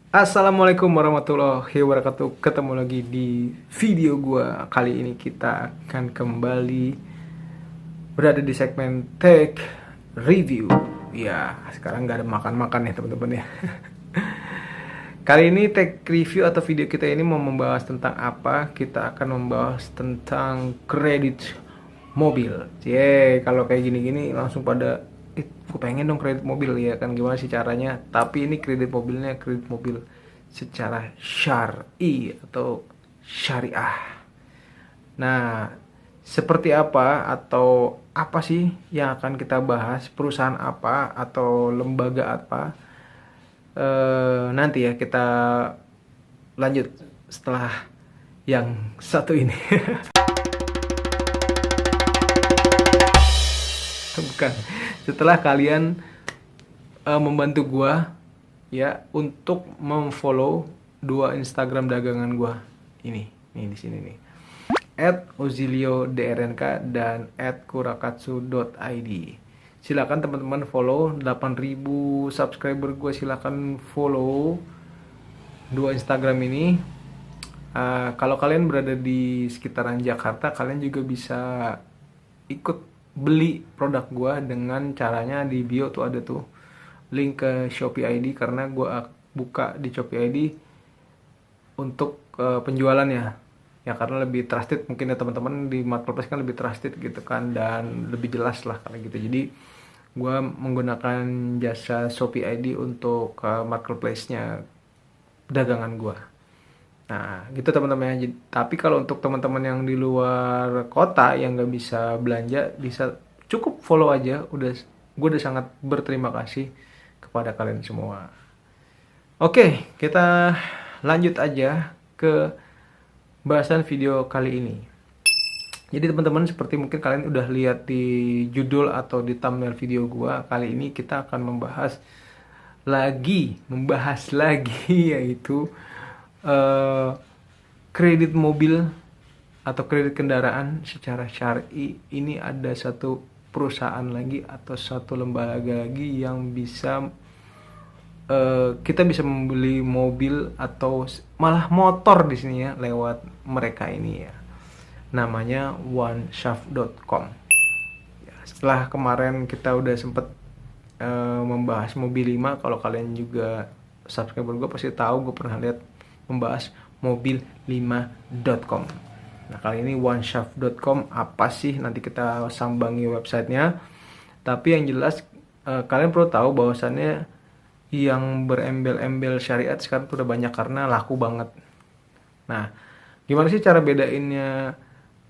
Assalamualaikum warahmatullahi wabarakatuh. Ketemu lagi di video gua. Kali ini kita akan kembali berada di segmen Tech Review. Ya, sekarang nggak ada makan-makan ya teman-teman ya. Kali ini Tech Review atau video kita ini mau membahas tentang apa? Kita akan membahas tentang kredit mobil. Kalau kayak gini-gini langsung pada gue pengen dong kredit mobil ya kan, gimana sih caranya? Tapi ini kredit mobilnya kredit mobil secara syar'i atau syariah. Nah, seperti apa atau apa sih yang akan kita bahas? Perusahaan apa atau lembaga apa? Nanti ya kita lanjut setelah yang satu ini. Bukan. Setelah kalian membantu gua ya untuk memfollow dua Instagram dagangan gua ini di sini nih, @oziliodrnk dan @kurakatsu.id. Silakan teman-teman follow. 8.000 subscriber gue, silakan follow dua Instagram ini. Kalau kalian berada di sekitaran Jakarta, kalian juga bisa ikut beli produk gue dengan caranya di bio tuh ada tuh link ke Shopee ID, karena gue buka di Shopee ID untuk penjualannya ya, karena lebih trusted mungkin ya teman-teman, di marketplace kan lebih trusted gitu kan, dan lebih jelas lah karena gitu. Jadi gue menggunakan jasa Shopee ID untuk marketplace-nya dagangan gue. Nah gitu teman-teman. Tapi kalau untuk teman-teman yang di luar kota yang nggak bisa belanja, bisa cukup follow aja. Gue udah sangat berterima kasih kepada kalian semua. Oke, kita lanjut aja ke bahasan video kali ini. Jadi teman-teman, seperti mungkin kalian udah lihat di judul atau di thumbnail video gua, kali ini kita akan membahas lagi yaitu eh, kredit mobil atau kredit kendaraan secara syar'i. Ini ada satu perusahaan lagi atau satu lembaga lagi yang bisa kita bisa membeli mobil atau malah motor di sini ya lewat mereka ini ya. Namanya oneshaft.com. Ya, setelah kemarin kita udah sempet membahas mobil 5, kalau kalian juga subscriber gue pasti tahu gue pernah lihat membahas mobil5.com. Nah, kali ini oneshaft.com apa sih? Nanti kita sambangi websitenya. Tapi yang jelas kalian perlu tahu bahwasannya yang berembel-embel syariat sekarang tuh udah banyak karena laku banget. Nah, gimana sih cara bedainnya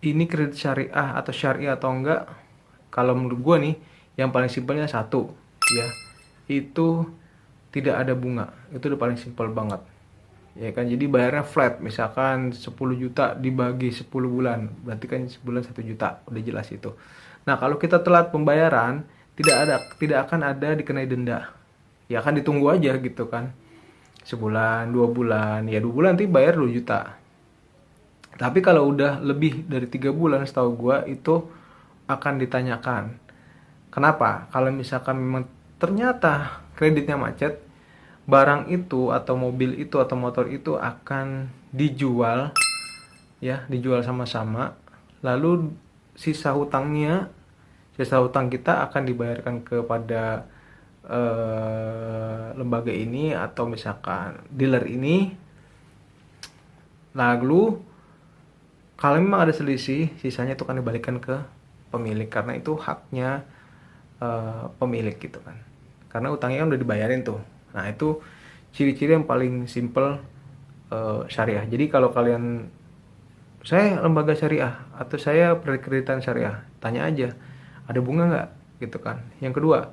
ini kredit syariah atau syariah atau enggak? Kalau menurut gue nih, yang paling simpelnya satu, ya, itu tidak ada bunga. Itu udah paling simpel banget. Ya kan, jadi bayarnya flat. Misalkan 10 juta dibagi 10 bulan, berarti kan sebulan 1 juta. Udah jelas itu. Nah, kalau kita telat pembayaran, tidak akan ada dikenai denda. Ya kan ditunggu aja gitu kan, sebulan 2 bulan, ya 2 bulan nanti bayar 2 juta. Tapi kalau udah lebih dari 3 bulan, setahu gua itu akan ditanyakan kenapa. Kalau misalkan memang ternyata kreditnya macet, barang itu atau mobil itu atau motor itu akan dijual ya, dijual sama-sama, lalu sisa hutang kita akan dibayarkan kepada lembaga ini atau misalkan dealer ini. Lalu kalau memang ada selisih, sisanya itu akan dibalikan ke pemilik karena itu haknya pemilik gitu kan, karena utangnya kan udah dibayarin tuh. Nah, itu ciri-ciri yang paling simple syariah. Jadi kalau kalian, saya lembaga syariah atau saya perkreditan syariah, tanya aja ada bunga nggak gitu kan. Yang kedua,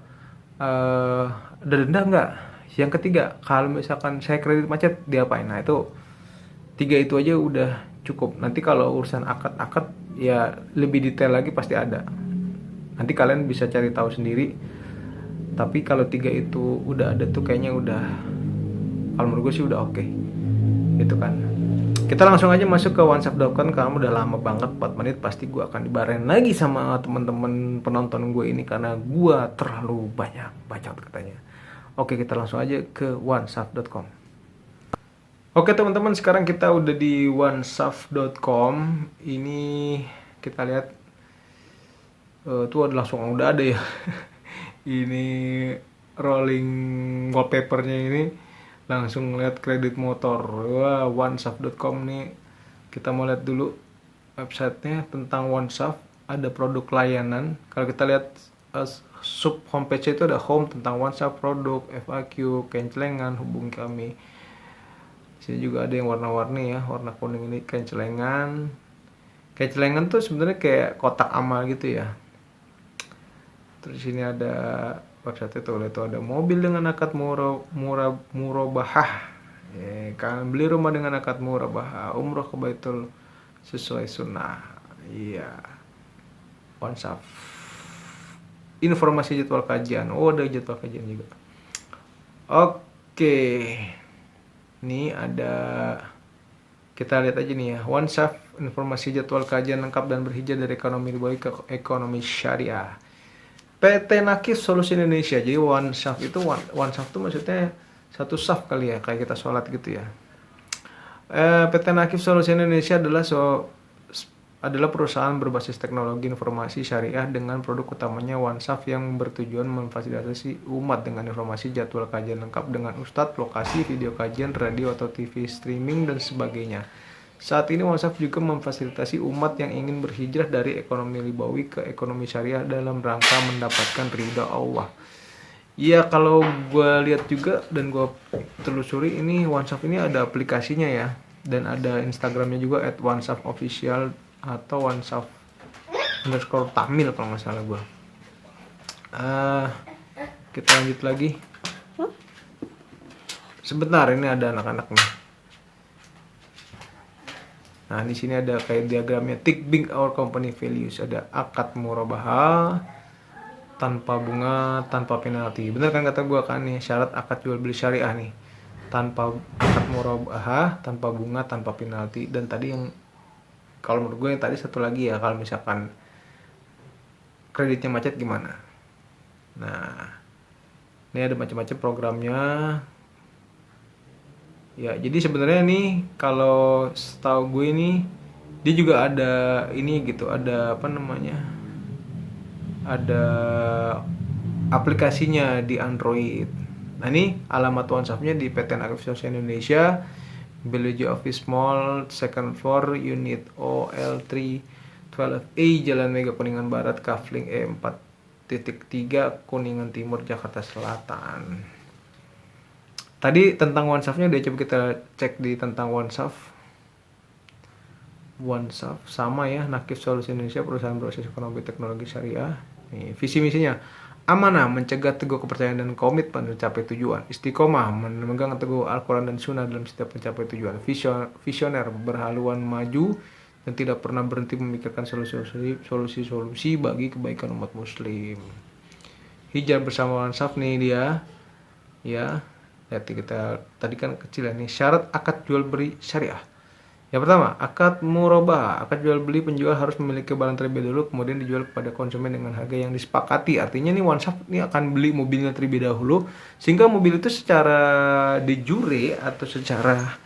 ada denda nggak? Yang ketiga, kalau misalkan saya kredit macet diapain? Nah, itu 3 itu aja udah cukup. Nanti kalau urusan akad ya lebih detail lagi pasti ada. Nanti kalian bisa cari tahu sendiri. Tapi kalau 3 itu udah ada tuh kayaknya udah, kalau menurut gue sih udah oke. Gitu kan. Kita langsung aja masuk ke oneshaft.com. Kamu udah lama banget, 4 menit pasti gue akan dibarain lagi sama teman-teman penonton gue ini karena gue terlalu banyak bacot katanya. Oke, kita langsung aja ke oneshaft.com. Oke teman-teman, sekarang kita udah di onesaf.com. Ini kita lihat tuh ada langsung udah ada ya. Ini rolling wallpapernya ini langsung lihat kredit motor. Wah, onesaf.com nih. Kita mau lihat dulu websitenya tentang OneSaf. Ada produk layanan. Kalau kita lihat sub homepage itu ada home tentang OneSaf, produk, FAQ, kencelengan, hubungi kami. Sini juga ada yang warna-warni ya, warna kuning ini kencelengan. Kencelengan tuh sebenarnya kayak kotak amal gitu ya. Terus sini ada website itu ada mobil dengan akad murabahah. Ya, kan beli rumah dengan akad murabahah, umroh ke Baitul sesuai sunnah. Iya. OneSaf. Informasi jadwal kajian. Oh, ada jadwal kajian juga. Oke. Ini ada, kita lihat aja nih ya, OneSaf, informasi jadwal kajian lengkap dan berhijrah dari ekonomi ribawi ke ekonomi syariah. PT Nakif Solusi Indonesia. Jadi OneSaf itu OneSaf itu maksudnya satu saf kali ya, kayak kita sholat gitu ya. PT Nakif Solusi Indonesia adalah perusahaan berbasis teknologi informasi syariah dengan produk utamanya OneSaf yang bertujuan memfasilitasi umat dengan informasi jadwal kajian lengkap dengan ustadz, lokasi, video kajian, radio atau TV streaming dan sebagainya. Saat ini OneSaf juga memfasilitasi umat yang ingin berhijrah dari ekonomi ribawi ke ekonomi syariah dalam rangka mendapatkan ridha Allah. Iya, kalau gue lihat juga dan gue telusuri, ini OneSaf ini ada aplikasinya ya, dan ada Instagramnya juga @onesafofficial atau OneSaf_Tamil kalau nggak salah gue. Kita lanjut lagi. Sebentar, ini ada anak-anak nih. Nah, di sini ada kayak diagramnya Think Big Our Company Values. Ada akad murabahah, tanpa bunga, tanpa penalti. Bener kan kata gue kan nih, syarat akad jual beli syariah nih. Tanpa akad murabahah, tanpa bunga, tanpa penalti. Dan tadi yang, kalau menurut gue yang tadi satu lagi ya, kalau misalkan kreditnya macet gimana. Nah, ini ada macam-macam programnya. Ya, jadi sebenarnya nih kalau setahu gue nih, dia juga ada ini gitu, ada apa namanya, ada aplikasinya di Android. Nah, ini alamat OneSafnya di PT Nakif Solusi Indonesia, Village Office Mall, second floor, unit OL3 12A, Jalan Mega Kuningan Barat, Kafling E4.3, Kuningan Timur, Jakarta Selatan. Tadi tentang OneSafnya udah, coba kita cek di tentang OneSaf. OneSaf sama ya, Nakif Solusi Indonesia, perusahaan berbasis ekonomi teknologi syariah. Nih, visi misinya amanah, mencegah teguh kepercayaan dan komitmen mencapai tujuan. Istiqomah, memegang teguh Al-Quran dan Sunnah dalam setiap mencapai tujuan. Visioner, berhaluan maju dan tidak pernah berhenti memikirkan solusi-solusi bagi kebaikan umat muslim. Hijrah bersama OneSaf nih dia. Ya, lihat kita tadi kan kecil ya nih. Syarat akad jual beli syariah. Yang pertama, akad murabahah. Akad jual beli, penjual harus memiliki barang terlebih dahulu, kemudian dijual kepada konsumen dengan harga yang disepakati. Artinya nih OneSaf ini akan beli mobilnya terlebih dahulu, sehingga mobil itu secara de jure atau secara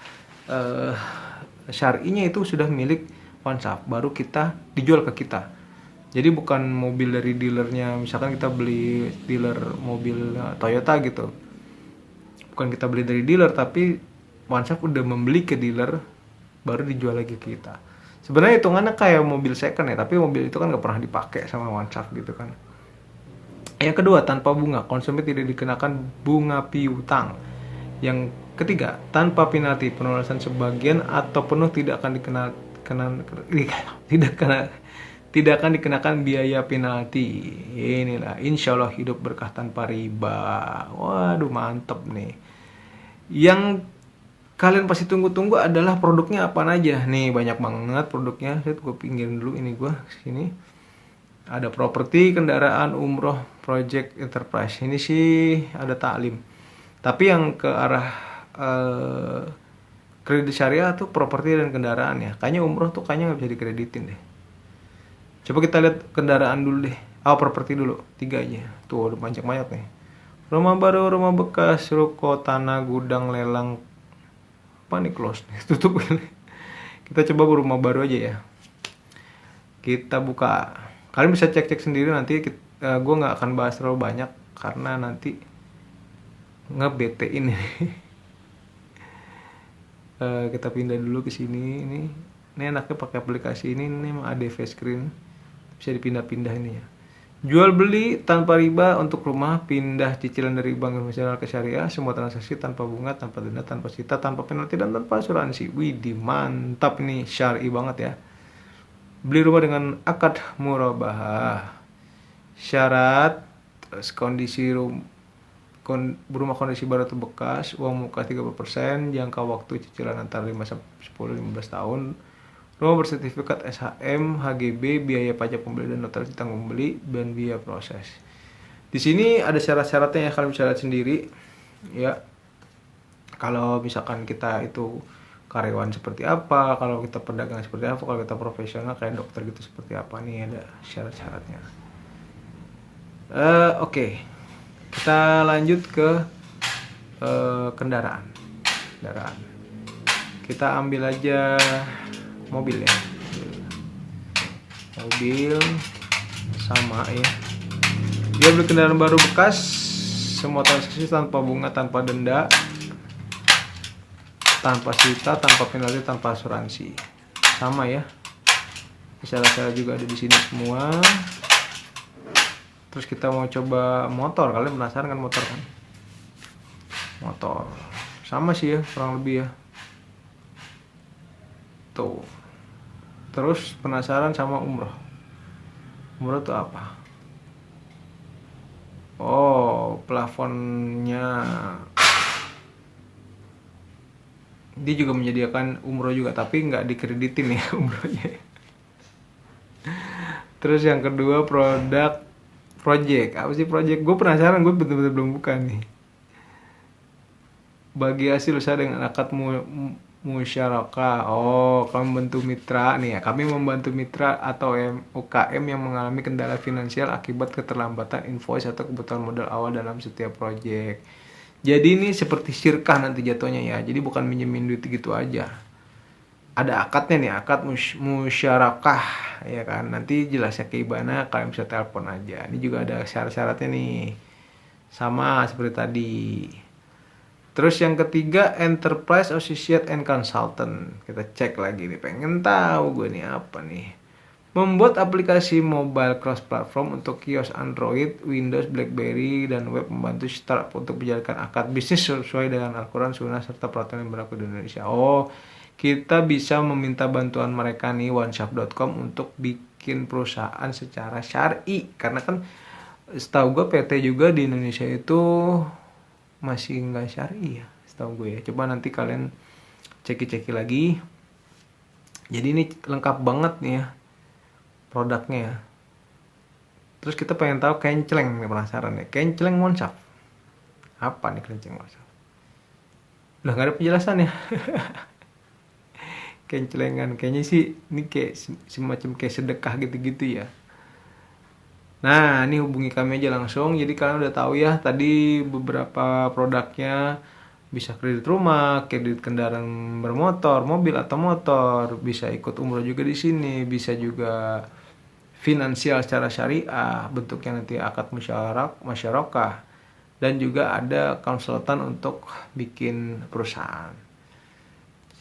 syar'inya itu sudah milik OneSaf, baru kita dijual ke kita. Jadi bukan mobil dari dealernya, misalkan kita beli dealer mobil Toyota gitu, bukan kita beli dari dealer, tapi OneSaf udah membeli ke dealer, baru dijual lagi ke kita. Sebenarnya hitungannya kayak mobil second ya, tapi mobil itu kan gak pernah dipakai sama OneSaf gitu kan. Yang kedua, tanpa bunga, konsumen tidak dikenakan bunga piutang. Yang ketiga, tanpa penalti, pelunasan sebagian atau penuh tidak akan tidak akan dikenakan biaya penalti. Inilah insya Allah hidup berkah tanpa riba. Waduh, mantep nih. Yang kalian pasti tunggu-tunggu adalah produknya apa aja. Nih banyak banget produknya. Gue pinggirin dulu ini, gue sini. Ada properti, kendaraan, umroh, project, enterprise. Ini sih ada taklim. Tapi yang ke arah kredit syariah tuh properti dan kendaraan ya. Kayaknya umroh tuh kayaknya nggak bisa dikreditin deh. Coba kita lihat kendaraan dulu deh. Properti dulu. 3 aja. Tuh udah banyak nih. Rumah baru, rumah bekas, ruko, tanah, gudang, lelang, Apa nih close nih, tutup. Kita coba rumah baru aja ya. Kita buka. Kalian bisa cek-cek sendiri nanti. Gue nggak akan bahas terlalu banyak karena nanti nge-BT-in. Kita pindah dulu ke sini. Ini enaknya pakai aplikasi ini memang ADV screen, bisa dipindah-pindah ini ya. Jual beli tanpa riba untuk rumah, pindah cicilan dari bank konvensional ke syariah, semua transaksi tanpa bunga, tanpa denda, tanpa sita, tanpa penalti, dan tanpa asuransi. Widih, mantap nih, syar'i banget ya. Beli rumah dengan akad murabahah. Syarat kondisi rumah kondisi baru atau bekas, uang muka 30%, jangka waktu cicilan antara 5-10-15 tahun. Rumah bersertifikat SHM, HGB, biaya pajak pembeli dan notaris ditanggung pembeli, dan biaya proses. Di sini ada syarat-syaratnya ya, kalian bisa lihat sendiri ya. Kalau misalkan kita itu karyawan seperti apa, kalau kita pedagang seperti apa, kalau kita profesional kayak dokter gitu seperti apa, nih ada syarat-syaratnya. Oke. Kita lanjut ke kendaraan. Kita ambil aja mobil ya. Mobil sama ya. Dia beli kendaraan baru bekas, semua transaksi tanpa bunga, tanpa denda, tanpa sita, tanpa penalti, tanpa asuransi. Sama ya. Syarat-syarat juga ada di sini semua. Terus kita mau coba motor. Kalian penasaran kan motor kan? Motor sama sih ya, kurang lebih ya. Tuh. Terus penasaran sama umroh. Umroh itu apa? Oh, plafonnya. Dia juga menyediakan umroh juga, tapi nggak dikreditin ya umrohnya. Terus yang kedua project. Apa sih project? Gue penasaran, gue betul-betul belum buka nih. Bagi hasil usaha dengan akad musyarakah. Oh, kami membantu mitra nih ya. Kami membantu mitra atau UKM yang mengalami kendala finansial akibat keterlambatan invoice atau kebutuhan modal awal dalam setiap project. Jadi ini seperti syirkah nanti jatuhnya ya. Jadi bukan minjemin duit gitu aja. Ada akadnya nih, akad musyarakah ya kan. Nanti jelasnya ke Ibana, kalian bisa telepon aja. Ini juga ada syarat-syaratnya nih. Sama seperti tadi. Terus yang ketiga, Enterprise Associate and Consultant. Kita cek lagi nih, pengen tahu gue nih apa nih. Membuat aplikasi mobile cross platform untuk kios Android, Windows, BlackBerry, dan web, membantu startup untuk menjalankan akad bisnis sesuai dengan Al-Quran, Sunnah, serta peraturan yang berlaku di Indonesia. Oh, kita bisa meminta bantuan mereka nih, oneshop.com, untuk bikin perusahaan secara syar'i. Karena kan setahu gue PT juga di Indonesia itu masih nggak syar'i ya, setahu gue ya. Coba nanti kalian ceki lagi. Jadi ini lengkap banget nih ya produknya ya. Terus kita pengen tahu kenceleng nih, penasaran ya. Kenceleng OneShop. Apa nih kenceleng OneShop? Udah nggak ada penjelasan ya. Kencelengan kayaknya sih ini kayak semacam kayak sedekah gitu-gitu ya. Nah, ini hubungi kami aja langsung. Jadi kalian udah tahu ya tadi beberapa produknya. Bisa kredit rumah, kredit kendaraan bermotor, mobil atau motor, bisa ikut umroh juga di sini, bisa juga finansial secara syariah, bentuknya nanti akad musyarakah, dan juga ada konsultan untuk bikin perusahaan.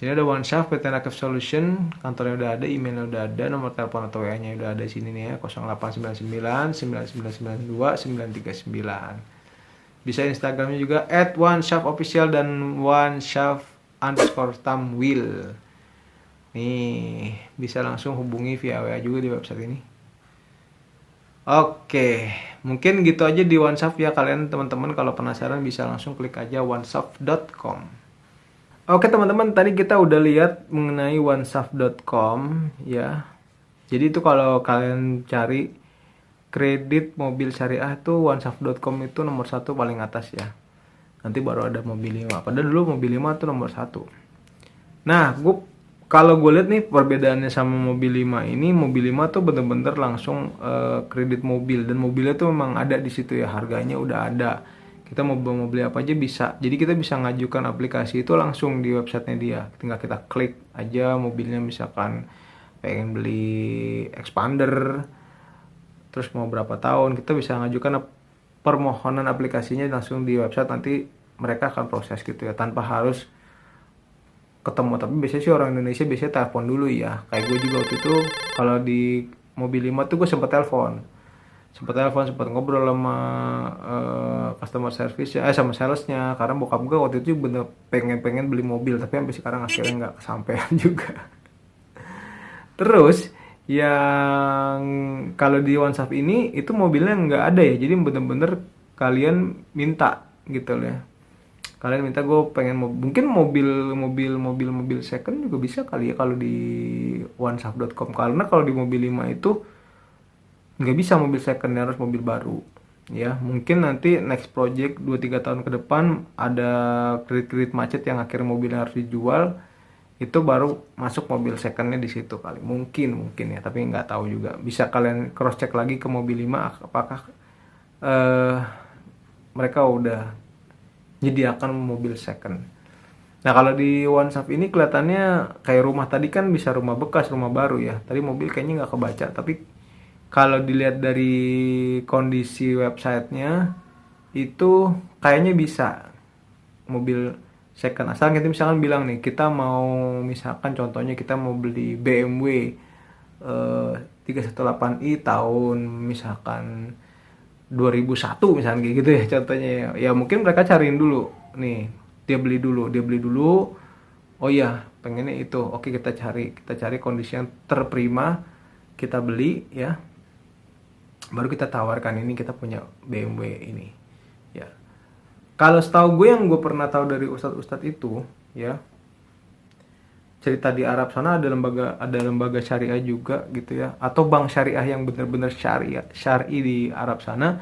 Sini ada OneShop, PT Nakif Solution, kantornya udah ada, emailnya udah ada, nomor telepon atau WA-nya udah ada di sini nih ya, 0899 9992 939. Bisa Instagramnya juga @oneshopofficial dan oneshop_tamwil. Nih, bisa langsung hubungi via WA juga di website ini. Oke, mungkin gitu aja di OneShop ya. Kalian teman-teman kalau penasaran bisa langsung klik aja oneshop.com. Oke teman-teman, tadi kita udah lihat mengenai oneshop.com ya. Jadi itu kalau kalian cari kredit mobil syariah tuh oneshop.com itu nomor 1 paling atas ya. Nanti baru ada mobil 5. Padahal dulu mobil 5 tuh nomor 1. Nah, kalau gue lihat nih perbedaannya sama mobil 5 ini, mobil 5 tuh bener-bener langsung kredit mobil, dan mobilnya tuh memang ada di situ ya, harganya udah ada. Kita mau beli apa aja bisa. Jadi kita bisa ngajukan aplikasi itu langsung di websitenya dia. Tinggal kita klik aja mobilnya, misalkan pengen beli expander, terus mau berapa tahun, kita bisa ngajukan permohonan aplikasinya langsung di website. Nanti mereka akan proses gitu ya, tanpa harus ketemu. Tapi biasanya sih orang Indonesia biasanya telepon dulu ya. Kayak gue juga waktu itu kalau di mobil 5 tuh gue sempat ngobrol sama customer service ya, sama salesnya, karena bokap gue waktu itu bener pengen beli mobil, tapi sampai sekarang akhirnya nggak kesampaian juga. Terus yang kalau di OneSoft ini itu mobilnya nggak ada ya, jadi bener-bener kalian minta gitu loh ya. Kalian minta gue pengen mungkin mobil second juga bisa kali ya kalau di onesoft.com, karena kalau di mobil 5 itu nggak bisa mobil second, harus mobil baru ya. Mungkin nanti next project 2-3 tahun ke depan ada kredit macet yang akhirnya mobilnya harus dijual, itu baru masuk mobil secondnya di situ kali, mungkin ya, tapi nggak tahu juga. Bisa kalian cross check lagi ke mobil 5 apakah mereka udah menyediakan mobil second. Nah kalau di OneSoft ini kelihatannya kayak rumah tadi kan, bisa rumah bekas, rumah baru ya. Tadi mobil kayaknya nggak kebaca, tapi kalau dilihat dari kondisi websitenya itu kayaknya bisa mobil second. Asal kita misalkan bilang nih, kita mau misalkan contohnya kita mau beli BMW 318i tahun misalkan 2001 misalkan kayak gitu ya contohnya ya. Ya mungkin mereka cariin dulu nih, dia beli dulu. Oh ya pengennya itu, oke kita cari kondisi yang terprima, kita beli ya, baru kita tawarkan ini kita punya BMW ini ya. Kalau setahu gue, yang gue pernah tahu dari ustadz itu ya, cerita di Arab sana ada lembaga syariah juga gitu ya, atau bank syariah yang benar-benar syari di Arab sana.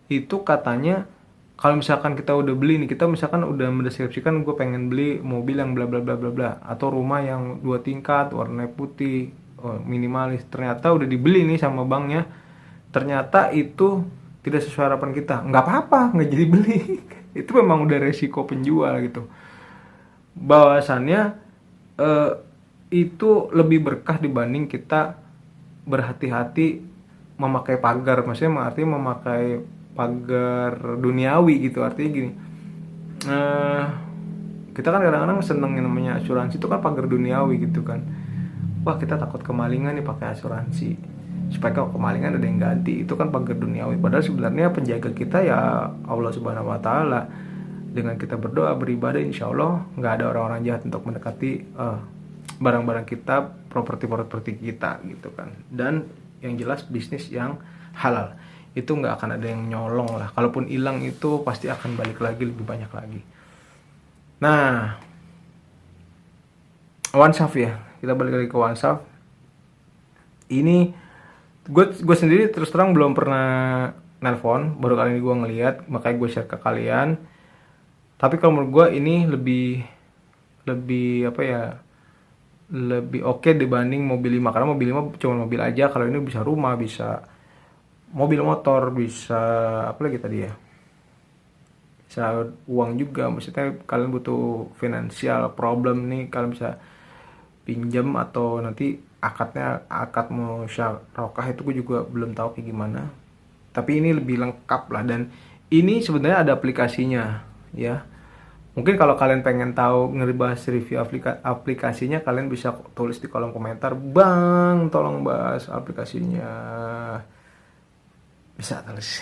Itu katanya kalau misalkan kita udah beli nih, kita misalkan udah mendeskripsikan gue pengen beli mobil yang bla bla bla bla bla, atau rumah yang 2 tingkat warna putih, minimalis, ternyata udah dibeli nih sama banknya, ternyata itu tidak sesuai harapan kita, nggak apa-apa, nggak jadi beli. Itu memang udah resiko penjual gitu. Bahwasannya itu lebih berkah dibanding kita berhati-hati memakai pagar, maksudnya artinya memakai pagar duniawi gitu. Artinya gini, kita kan kadang-kadang seneng yang namanya asuransi itu kan pagar duniawi gitu kan. Wah kita takut kemalingan nih pakai asuransi, supaya kalau kemalingan ada yang ganti, itu kan pagar duniawi. Padahal sebenarnya penjaga kita ya Allah Subhanahu Wa Taala. Dengan kita berdoa, beribadah, insya Allah nggak ada orang-orang jahat untuk mendekati barang-barang kita, properti kita gitu kan. Dan yang jelas bisnis yang halal itu nggak akan ada yang nyolong lah. Kalaupun hilang itu pasti akan balik lagi lebih banyak lagi. Nah, OneSoft ya, kita balik lagi ke OneSoft. Ini gue sendiri terus terang belum pernah nelpon, baru kali ini gue ngeliat, makanya gue share ke kalian. Tapi kalau menurut gue ini lebih apa ya, lebih oke dibanding mobil 5, karena mobil 5 cuma mobil aja. Kalau ini bisa rumah, bisa mobil motor, bisa apa lagi tadi ya, bisa uang juga. Maksudnya kalian butuh financial problem nih, kalian bisa pinjam, atau nanti akad musyarakah itu gue juga belum tahu kayak gimana. Tapi ini lebih lengkap lah, dan ini sebenarnya ada aplikasinya ya. Mungkin kalau kalian pengen tahu ngebahas review aplikasinya, kalian bisa tulis di kolom komentar, bang tolong bahas aplikasinya, bisa tulis.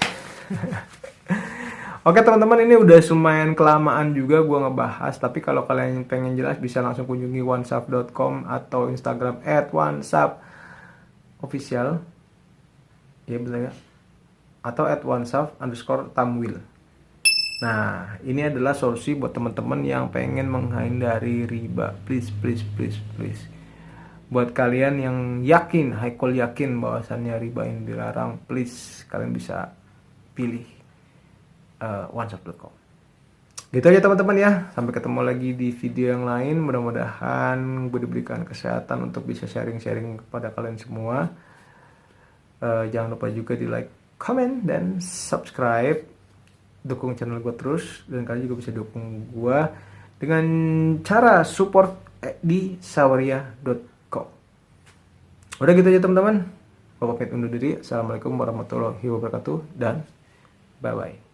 Oke teman-teman, ini udah lumayan kelamaan juga gue ngebahas. Tapi kalau kalian pengen jelas bisa langsung kunjungi onesoft.com atau Instagram @onesoft_official ya, bener ya, atau @onesoft_tamwil. Nah, ini adalah solusi buat teman-teman yang pengen menghindari riba. Please. Buat kalian yang yakin, yakin bahwasannya riba ini dilarang, please kalian bisa pilih onesoft.com. Gitu aja teman-teman ya. Sampai ketemu lagi di video yang lain. Mudah-mudahan gue diberikan kesehatan untuk bisa sharing-sharing kepada kalian semua. Jangan lupa juga di like, comment, dan subscribe. dukung channel gue terus, dan kalian juga bisa dukung gue dengan cara support di saweria.com. Udah gitu aja teman-teman. Gue pamit undur diri. Assalamualaikum warahmatullahi wabarakatuh dan bye bye.